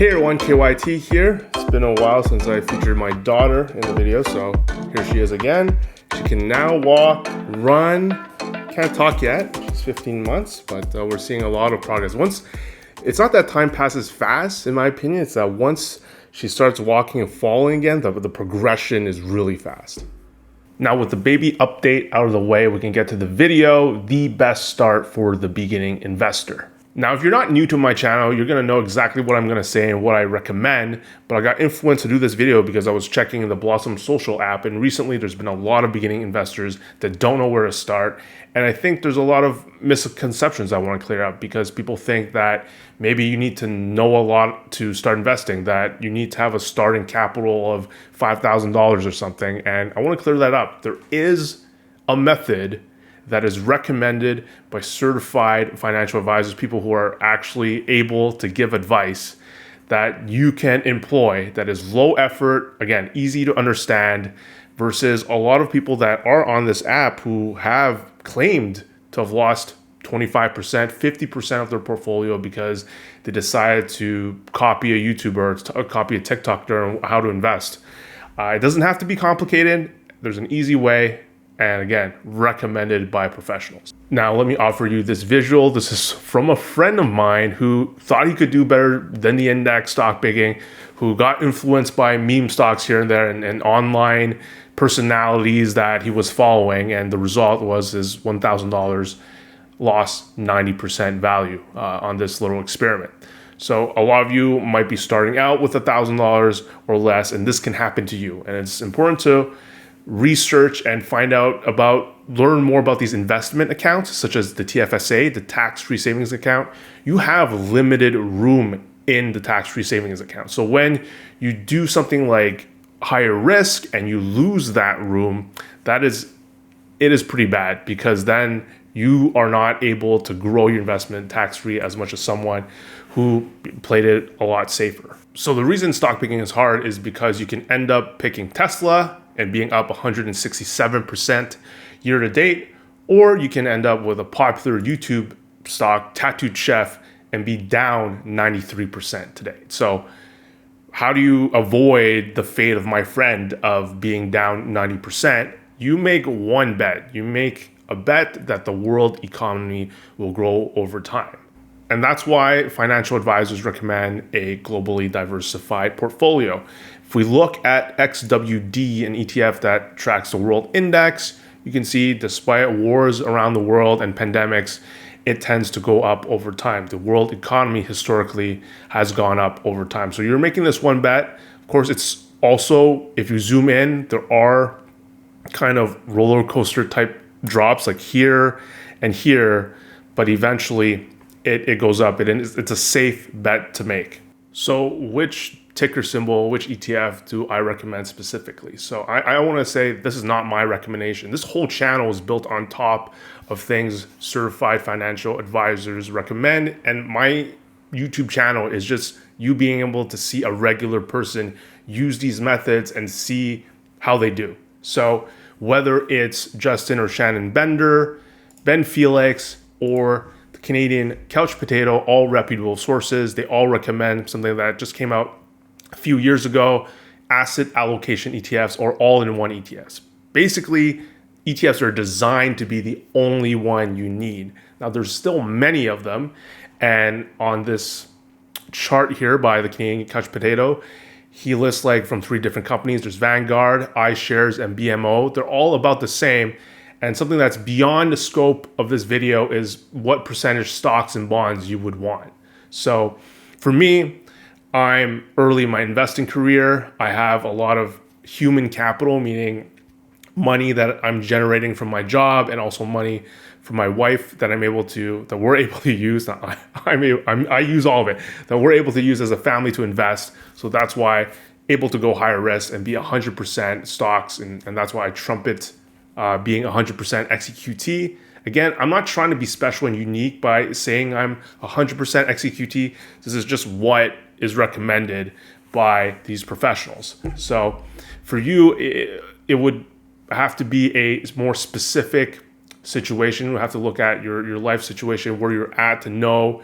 Hey everyone, KYT here. It's been a while since I featured my daughter in the video, so here she is again. She can now walk, run, can't talk yet. She's 15 months, but we're seeing a lot of progress. It's not that time passes fast, in my opinion. It's that once she starts walking and falling again, the progression is really fast. Now with the baby update out of the way, we can get to the video, the best start for the beginning investor. Now, if you're not new to my channel, you're gonna know exactly what I'm gonna say and what I recommend, but I got influenced to do this video because I was checking the Blossom Social app, and recently there's been a lot of beginning investors that don't know where to start. And I think there's a lot of misconceptions I wanna clear up, because people think that maybe you need to know a lot to start investing, that you need to have a starting capital of $5,000 or something. And I wanna clear that up. There is a method that is recommended by certified financial advisors, people who are actually able to give advice that you can employ, that is low effort, again, easy to understand, versus a lot of people that are on this app who have claimed to have lost 25%, 50% of their portfolio because they decided to copy a YouTuber, or copy a TikToker on how to invest. It doesn't have to be complicated. There's an easy way. And again, recommended by professionals. Now, let me offer you this visual. This is from a friend of mine who thought he could do better than the index stock picking, who got influenced by meme stocks here and there and online personalities that he was following. And the result was his $1,000 lost 90% value on this little experiment. So a lot of you might be starting out with $1,000 or less, and this can happen to you. And it's important to research and learn more about these investment accounts, such as the TFSA, the tax-free savings account. You have limited room in the tax-free savings account. So when you do something like higher risk and you lose that room, it is pretty bad, because then you are not able to grow your investment tax-free as much as someone who played it a lot safer. So the reason stock picking is hard is because you can end up picking Tesla and being up 167% year to date, or you can end up with a popular YouTube stock, Tattooed Chef, and be down 93% today. So how do you avoid the fate of my friend of being down 90%? You make one bet. You make a bet that the world economy will grow over time. And that's why financial advisors recommend a globally diversified portfolio. If we look at XWD, an ETF that tracks the world index, you can see despite wars around the world and pandemics, it tends to go up over time. The world economy historically has gone up over time. So you're making this one bet. Of course, it's also, if you zoom in, there are kind of roller coaster type drops like here and here, but eventually it goes up. It's a safe bet to make. So which ticker symbol, which ETF do I recommend specifically? So I want to say this is not my recommendation. This whole channel is built on top of things certified financial advisors recommend. And my YouTube channel is just you being able to see a regular person use these methods and see how they do. So whether it's Justin or Shannon Bender, Ben Felix, or the Canadian Couch Potato, all reputable sources, they all recommend something that just came out a few years ago, asset allocation ETFs, or all-in-one ETFs. Basically, ETFs are designed to be the only one you need. Now, there's still many of them, and on this chart here by the Canadian Couch Potato, he lists like from 3 different companies. There's Vanguard, iShares, and BMO. They're all about the same. And something that's beyond the scope of this video is what percentage stocks and bonds you would want. So for me, I'm early in my investing career. I have a lot of human capital, meaning money that I'm generating from my job, and also money from my wife that we're able to use. I use all of it, that we're able to use as a family to invest. So that's why able to go higher risk and be 100% stocks. And that's why I trumpet being 100% XEQT. Again, I'm not trying to be special and unique by saying I'm 100% XEQT. This is just what is recommended by these professionals. So for you, it would have to be a more specific situation. You have to look at your life situation, where you're at, to know,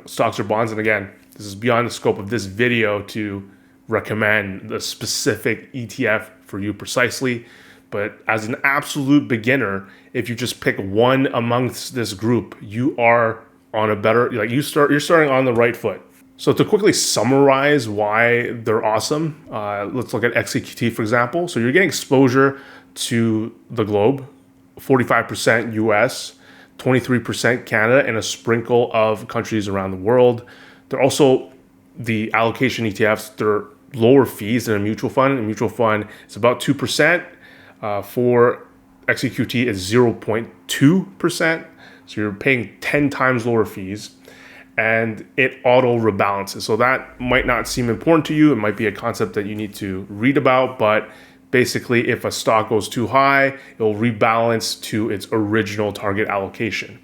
stocks or bonds. And again, This is beyond the scope of this video to recommend the specific ETF for you precisely. But as an absolute beginner, if you just pick one amongst this group, you are on a better, like you're starting on the right foot. So to quickly summarize why they're awesome, let's look at XEQT, for example. So you're getting exposure to the globe, 45% US, 23% Canada, and a sprinkle of countries around the world. They're also, the allocation ETFs, they're lower fees than a mutual fund. A mutual fund is about 2%. For XEQT, it's 0.2%. So you're paying 10 times lower fees, and it auto rebalances. So that might not seem important to you. It might be a concept that you need to read about, but basically if a stock goes too high, it'll rebalance to its original target allocation.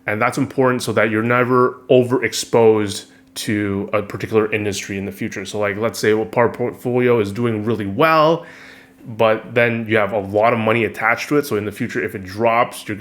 And that's important so that you're never overexposed to a particular industry in the future. So like, let's say a part portfolio is doing really well, but then you have a lot of money attached to it. So in the future, if it drops, your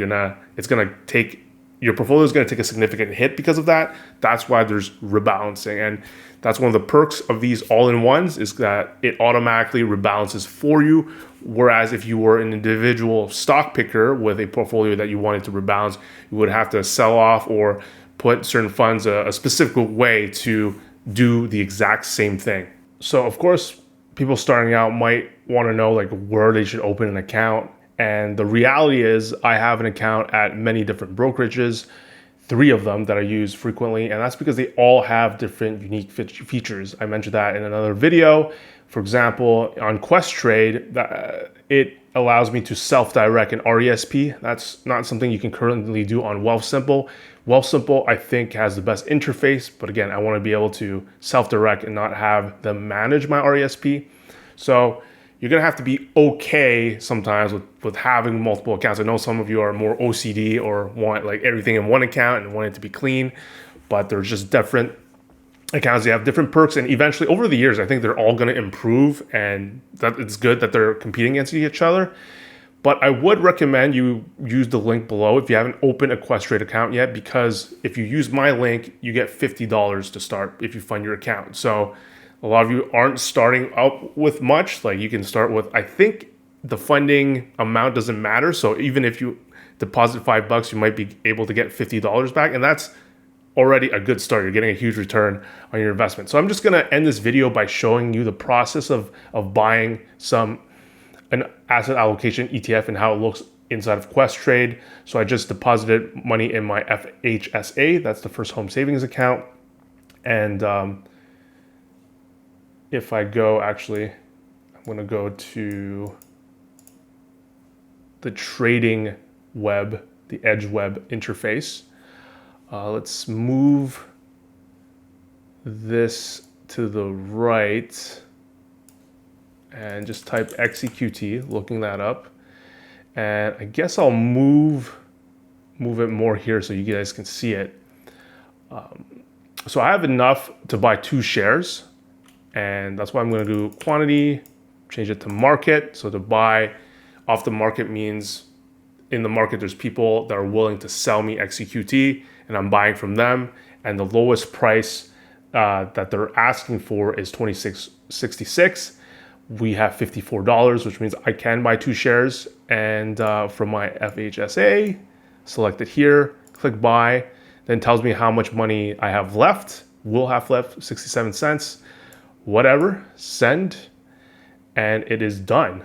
portfolio is going to take a significant hit because of that. That's why there's rebalancing. And that's one of the perks of these all-in-ones, is that it automatically rebalances for you. Whereas if you were an individual stock picker with a portfolio that you wanted to rebalance, you would have to sell off or put certain funds a specific way to do the exact same thing. So of course, people starting out might want to know like where they should open an account. And the reality is I have an account at many different brokerages, 3 of them that I use frequently. And that's because they all have different unique features. I mentioned that in another video. For example, on Questrade, it allows me to self-direct an RESP. That's not something you can currently do on WealthSimple. WealthSimple, I think, has the best interface, but again, I want to be able to self-direct and not have them manage my RESP. So you're going to have to be okay sometimes with having multiple accounts. I know some of you are more OCD or want like everything in one account and want it to be clean, but there's just different accounts. They have different perks, and eventually over the years, I think they're all going to improve, and that it's good that they're competing against each other. But I would recommend you use the link below if you haven't opened a Questrade account yet, because if you use my link, you get $50 to start if you fund your account. So a lot of you aren't starting out with much. Like you can start with, I think the funding amount doesn't matter. So even if you deposit $5, you might be able to get $50 back. And that's already a good start. You're getting a huge return on your investment. So I'm just gonna end this video by showing you the process of buying an asset allocation ETF and how it looks inside of Questrade. So I just deposited money in my FHSA. That's the First Home Savings Account. And if I go, actually, I'm going to go to the trading web, the Edge web interface. Let's move this to the right and just type XEQT, looking that up. And I guess I'll move it more here so you guys can see it. So I have enough to buy 2 shares. And that's why I'm going to do quantity, change it to market. So to buy off the market means in the market, there's people that are willing to sell me XEQT and I'm buying from them. And the lowest price that they're asking for is $26.66. We have $54, which means I can buy 2 shares. And from my FHSA, select it here, click buy, then tells me how much money I have left, will have left, 67 cents. Whatever, send, and it is done.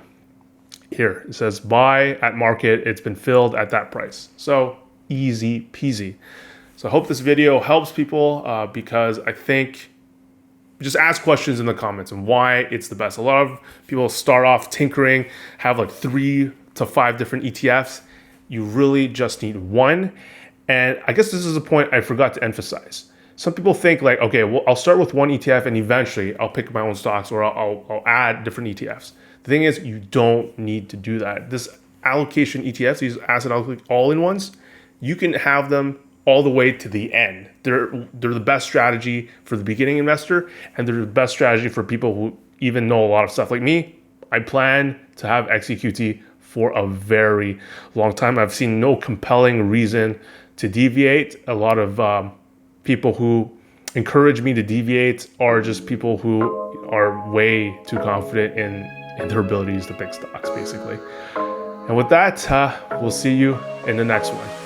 Here, it says buy at market. It's been filled at that price. So easy peasy. So I hope this video helps people because I think, just ask questions in the comments and why it's the best. A lot of people start off tinkering, have like 3 to 5 different ETFs. You really just need one. And I guess this is a point I forgot to emphasize. Some people think like, okay, well, I'll start with one ETF and eventually I'll pick my own stocks or I'll add different ETFs. The thing is, you don't need to do that. This allocation ETFs, these asset all-in-ones, you can have them all the way to the end. They're the best strategy for the beginning investor, and they're the best strategy for people who even know a lot of stuff. Like me, I plan to have XEQT for a very long time. I've seen no compelling reason to deviate. A lot of people who encourage me to deviate are just people who are way too confident in their abilities to pick stocks, basically. And with that, we'll see you in the next one.